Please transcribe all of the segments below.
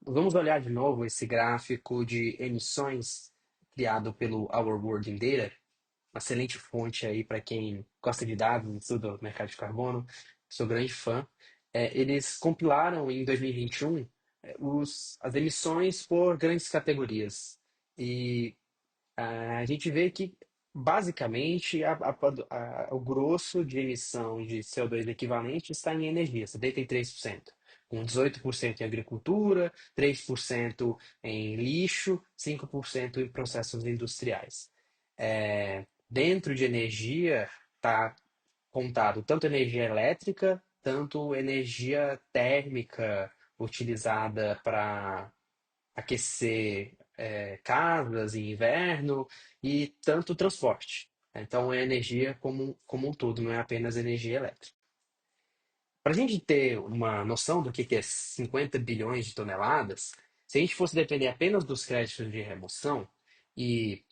Vamos olhar de novo esse gráfico de emissões criado pelo Our World in Data, uma excelente fonte aí para quem gosta de dados, estuda o mercado de carbono, sou grande fã. Eles compilaram em 2021 as emissões por grandes categorias. E a gente vê que, basicamente, o grosso de emissão de CO2 equivalente está em energia, 73%, com 18% em agricultura, 3% em lixo, 5% em processos industriais. Dentro de energia, está contado tanto energia elétrica, tanto energia térmica utilizada para aquecer casas em inverno e tanto transporte. Então é energia como um todo, não é apenas energia elétrica. Para a gente ter uma noção do que é 50 bilhões de toneladas, se a gente fosse depender apenas dos créditos de remoção, e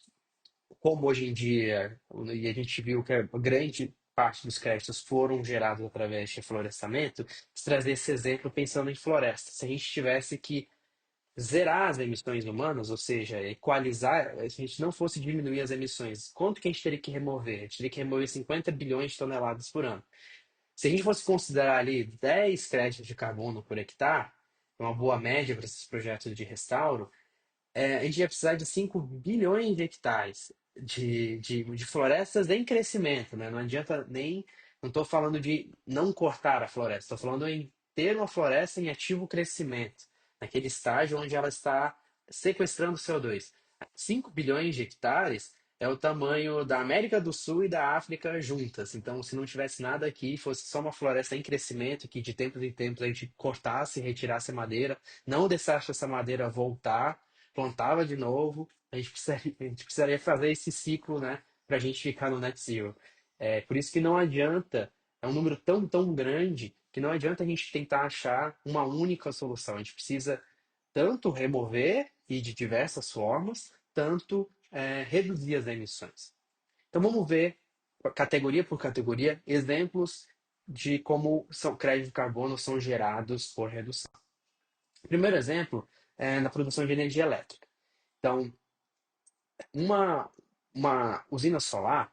como hoje em dia, e a gente viu que a grande parte dos créditos foram gerados através de florestamento, trazer esse exemplo pensando em floresta. Se a gente tivesse que zerar as emissões humanas, ou seja, equalizar, se a gente não fosse diminuir as emissões, quanto que a gente teria que remover? A gente teria que remover 50 bilhões de toneladas por ano. Se a gente fosse considerar ali 10 créditos de carbono por hectare, uma boa média para esses projetos de restauro, a gente ia precisar de 5 bilhões de hectares de florestas em crescimento, né? Não adianta nem. Não estou falando de não cortar a floresta, estou falando em ter uma floresta em ativo crescimento, naquele estágio onde ela está sequestrando CO2. 5 bilhões de hectares é o tamanho da América do Sul e da África juntas. Então, se não tivesse nada aqui, fosse só uma floresta em crescimento, que de tempos em tempos a gente cortasse, retirasse a madeira, não deixasse essa madeira voltar, plantava de novo, a gente precisaria fazer esse ciclo, né, para a gente ficar no net zero. Por isso que não adianta, é um número tão grande que não adianta a gente tentar achar uma única solução. A gente precisa tanto remover e de diversas formas, tanto reduzir as emissões. Então vamos ver, categoria por categoria, exemplos de como créditos de carbono são gerados por redução. O primeiro exemplo é na produção de energia elétrica. Então, uma, uma usina solar,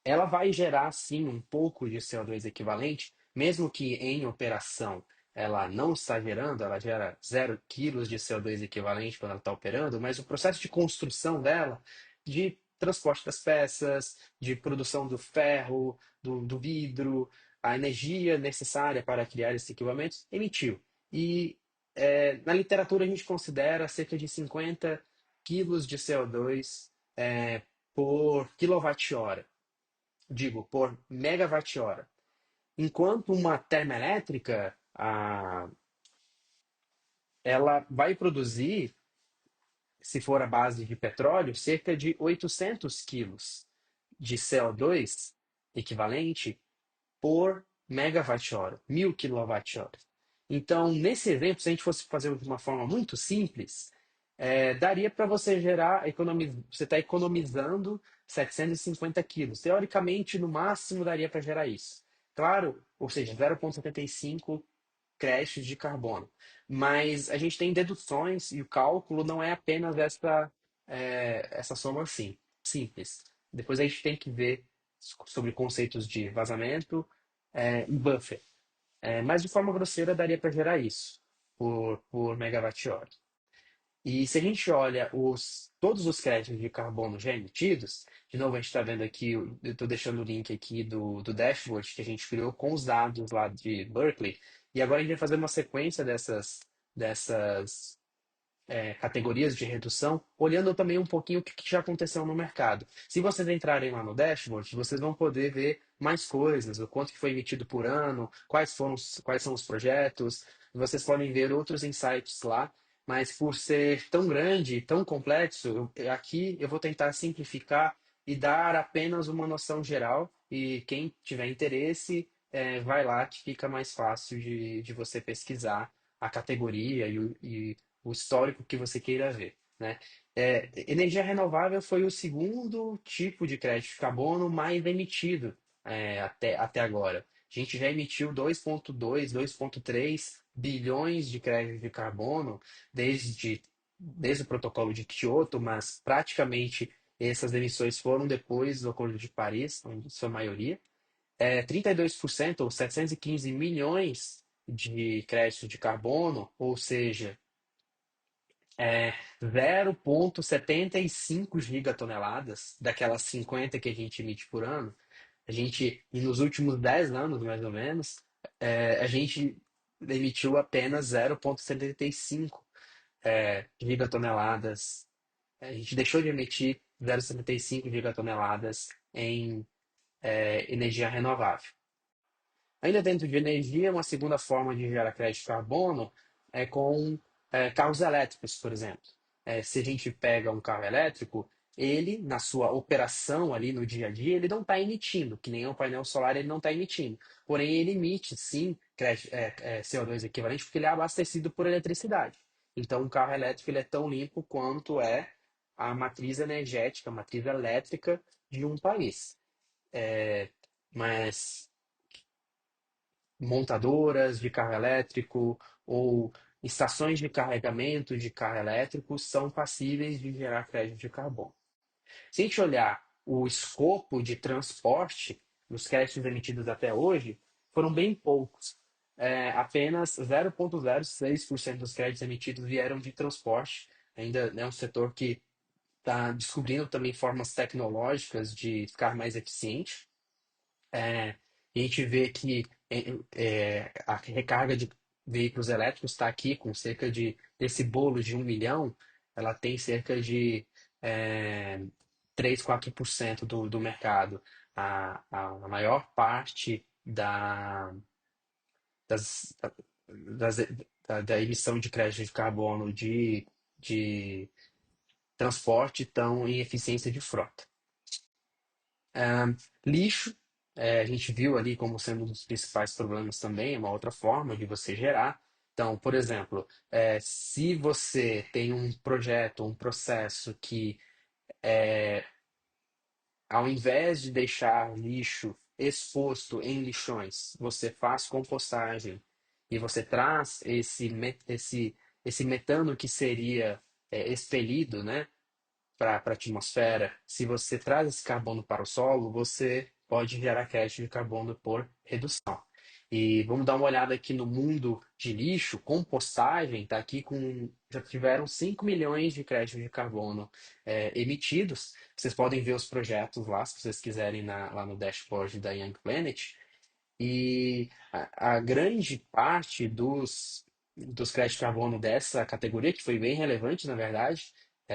ela vai gerar sim um pouco de CO2 equivalente, mesmo que em operação ela não está gerando, ela gera 0 quilos de CO2 equivalente quando ela está operando, mas o processo de construção dela, de transporte das peças, de produção do ferro, do vidro, a energia necessária para criar esses equipamentos, emitiu. E na literatura a gente considera cerca de 50 quilos de CO2 por quilowatt-hora, digo, por megawatt-hora. Enquanto uma termoelétrica, ela vai produzir, se for a base de petróleo, cerca de 800 quilos de CO2 equivalente por megawatt-hora, 1000 kWh. Então, nesse exemplo, se a gente fosse fazer de uma forma muito simples, daria para você gerar, você está economizando 750 quilos. Teoricamente, no máximo, daria para gerar isso. Claro, ou seja, 0,75 créditos de carbono. Mas a gente tem deduções e o cálculo não é apenas essa soma assim, simples. Depois a gente tem que ver sobre conceitos de vazamento e buffer. Mas de forma grosseira daria para gerar isso por megawatt-hora. E se a gente olha todos os créditos de carbono já emitidos, de novo a gente está vendo aqui, eu estou deixando o link aqui do dashboard que a gente criou com os dados lá de Berkeley, e agora a gente vai fazer uma sequência dessas categorias de redução, olhando também um pouquinho o que já aconteceu no mercado. Se vocês entrarem lá no dashboard, vocês vão poder ver mais coisas, o quanto que foi emitido por ano, quais são os projetos, vocês podem ver outros insights lá, mas por ser tão grande, tão complexo, aqui eu vou tentar simplificar e dar apenas uma noção geral, e quem tiver interesse, vai lá que fica mais fácil de você pesquisar a categoria e o histórico que você queira ver, né? Energia renovável foi o segundo tipo de crédito de carbono mais emitido até agora. A gente já emitiu 2,2, 2,3 bilhões de créditos de carbono desde o protocolo de Kyoto, mas praticamente essas emissões foram depois do Acordo de Paris, em sua maioria. 32%, ou 715 milhões de créditos de carbono, ou seja, 0,75 gigatoneladas daquelas 50 que a gente emite por ano. E nos últimos 10 anos, mais ou menos, a gente emitiu apenas 0,75 gigatoneladas. A gente deixou de emitir 0,75 gigatoneladas em energia renovável. Ainda dentro de energia, uma segunda forma de gerar crédito de carbono é com carros elétricos, por exemplo. Se a gente pega um carro elétrico, ele, na sua operação ali no dia a dia, ele não está emitindo, que nem um painel solar ele não está emitindo. Porém, ele emite, sim, CO2 equivalente, porque ele é abastecido por eletricidade. Então, um carro elétrico ele é tão limpo quanto é a matriz energética, a matriz elétrica de um país. É, mas montadoras de carro elétrico ou estações de carregamento de carro elétrico são passíveis de gerar crédito de carbono. Se a gente olhar o escopo de transporte dos créditos emitidos até hoje, foram bem poucos. Apenas 0,06% dos créditos emitidos vieram de transporte. Ainda é um setor que está descobrindo também formas tecnológicas de ficar mais eficiente. É, a gente vê que a recarga de veículos elétricos está aqui com cerca desse bolo de 1 milhão, ela tem cerca de 3, 4% do mercado. A maior parte das, das- da emissão de crédito de carbono de transporte estão em eficiência de frota. Lixo, a gente viu ali como sendo um dos principais problemas também, é uma outra forma de você gerar. Então, por exemplo, se você tem um projeto, um processo que, ao invés de deixar lixo exposto em lixões, você faz compostagem e você traz esse metano que seria expelido, né, para a atmosfera, se você traz esse carbono para o solo, você pode gerar crédito de carbono por redução. E vamos dar uma olhada aqui no mundo de lixo, compostagem, está aqui com. Já tiveram 5 milhões de créditos de carbono emitidos. Vocês podem ver os projetos lá, se vocês quiserem, lá no dashboard da Young Planet. E a grande parte dos créditos de carbono dessa categoria, que foi bem relevante, na verdade,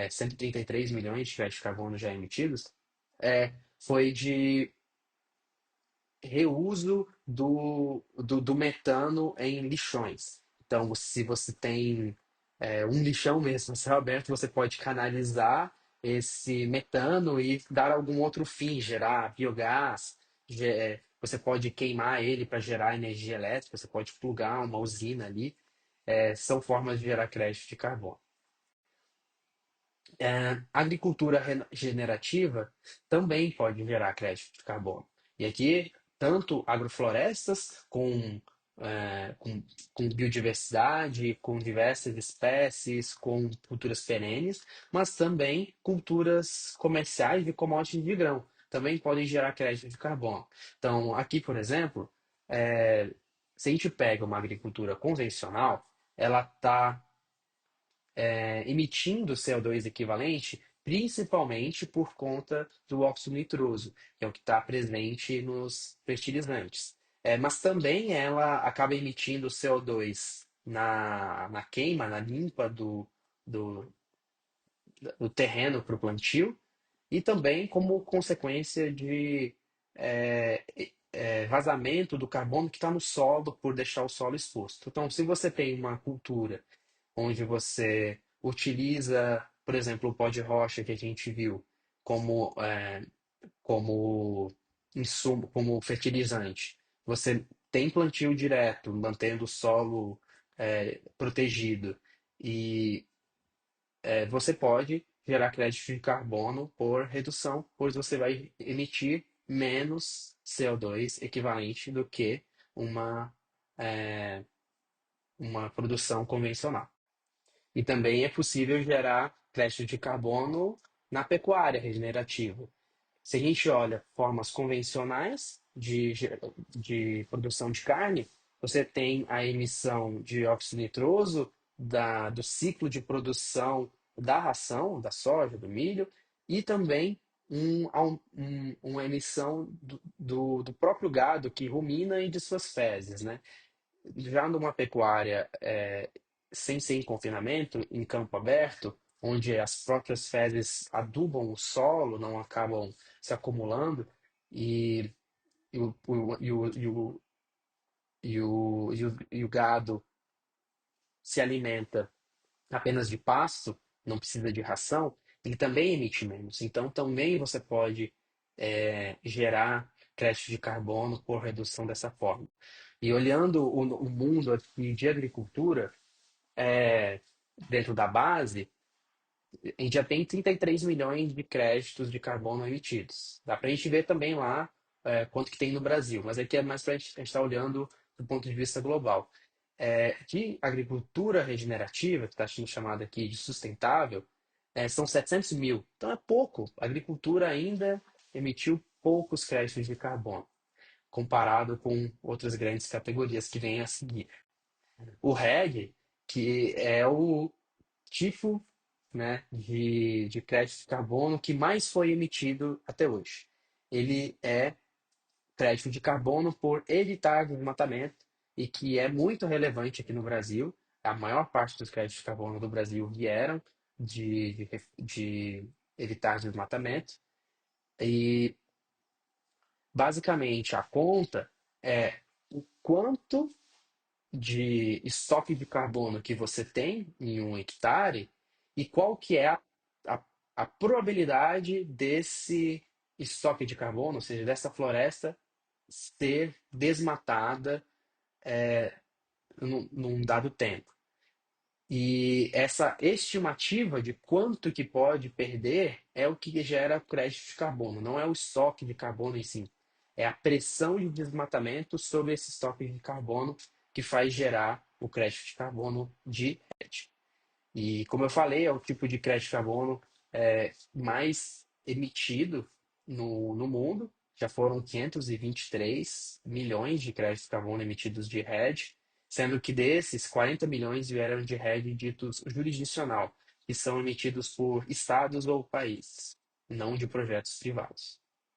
133 milhões de créditos de carbono já emitidos, foi de reuso do metano em lixões. Então, se você tem um lixão mesmo a céu aberto, você pode canalizar esse metano e dar algum outro fim, gerar biogás, você pode queimar ele para gerar energia elétrica, você pode plugar uma usina ali. São formas de gerar crédito de carbono. Agricultura regenerativa também pode gerar crédito de carbono. E aqui, tanto agroflorestas com biodiversidade, com diversas espécies, com culturas perenes, mas também culturas comerciais de commodities de grão, também podem gerar crédito de carbono. Então, aqui, por exemplo, se a gente pega uma agricultura convencional, ela está emitindo CO2 equivalente, principalmente por conta do óxido nitroso, que é o que está presente nos fertilizantes. Mas também ela acaba emitindo CO2 na queima, na limpa do, do terreno para o plantio, e também como consequência de vazamento do carbono que está no solo por deixar o solo exposto. Então, se você tem uma cultura onde você utiliza, por exemplo, o pó de rocha que a gente viu como, como insumo, como fertilizante. Você tem plantio direto, mantendo o solo protegido, e você pode gerar crédito de carbono por redução, pois você vai emitir menos CO2 equivalente do que uma, é, uma produção convencional. E também é possível gerar crédito de carbono na pecuária regenerativa. Se a gente olha formas convencionais de produção de carne, você tem a emissão de óxido nitroso do ciclo de produção da ração, da soja, do milho, e também uma emissão do próprio gado que rumina e de suas fezes, né? Já numa pecuária sem ser em confinamento, em campo aberto, onde as próprias fezes adubam o solo, não acabam se acumulando, e, e, o, o- e, o, e, o, e o gado se alimenta apenas de pasto, não precisa de ração, ele também emite menos. Então, também você pode gerar crédito de carbono por redução dessa forma. E olhando o mundo aqui de agricultura, dentro da base, a gente já tem 33 milhões de créditos de carbono emitidos. Dá para a gente ver também lá quanto que tem no Brasil, mas aqui é mais para a gente estar olhando do ponto de vista global. De agricultura regenerativa, que está sendo chamada aqui de sustentável, são 700 mil. Então é pouco. A agricultura ainda emitiu poucos créditos de carbono, comparado com outras grandes categorias que vêm a seguir. O REG, que é o tipo, né, de crédito de carbono que mais foi emitido até hoje. Ele é crédito de carbono por evitar desmatamento e que é muito relevante aqui no Brasil. A maior parte dos créditos de carbono do Brasil vieram de evitar desmatamento. E basicamente a conta é o quanto de estoque de carbono que você tem em um hectare e qual que é a, a probabilidade desse estoque de carbono, ou seja, dessa floresta ser desmatada num dado tempo. E essa estimativa de quanto que pode perder é o que gera crédito de carbono, não é o estoque de carbono em si. É a pressão de desmatamento sobre esse estoque de carbono que faz gerar o crédito de carbono de RED. E como eu falei, é o tipo de crédito de carbono mais emitido no mundo. Já foram 523 milhões de créditos de carbono emitidos de RED, sendo que desses, 40 milhões vieram de RED ditos jurisdicional, que são emitidos por estados ou países, não de projetos privados.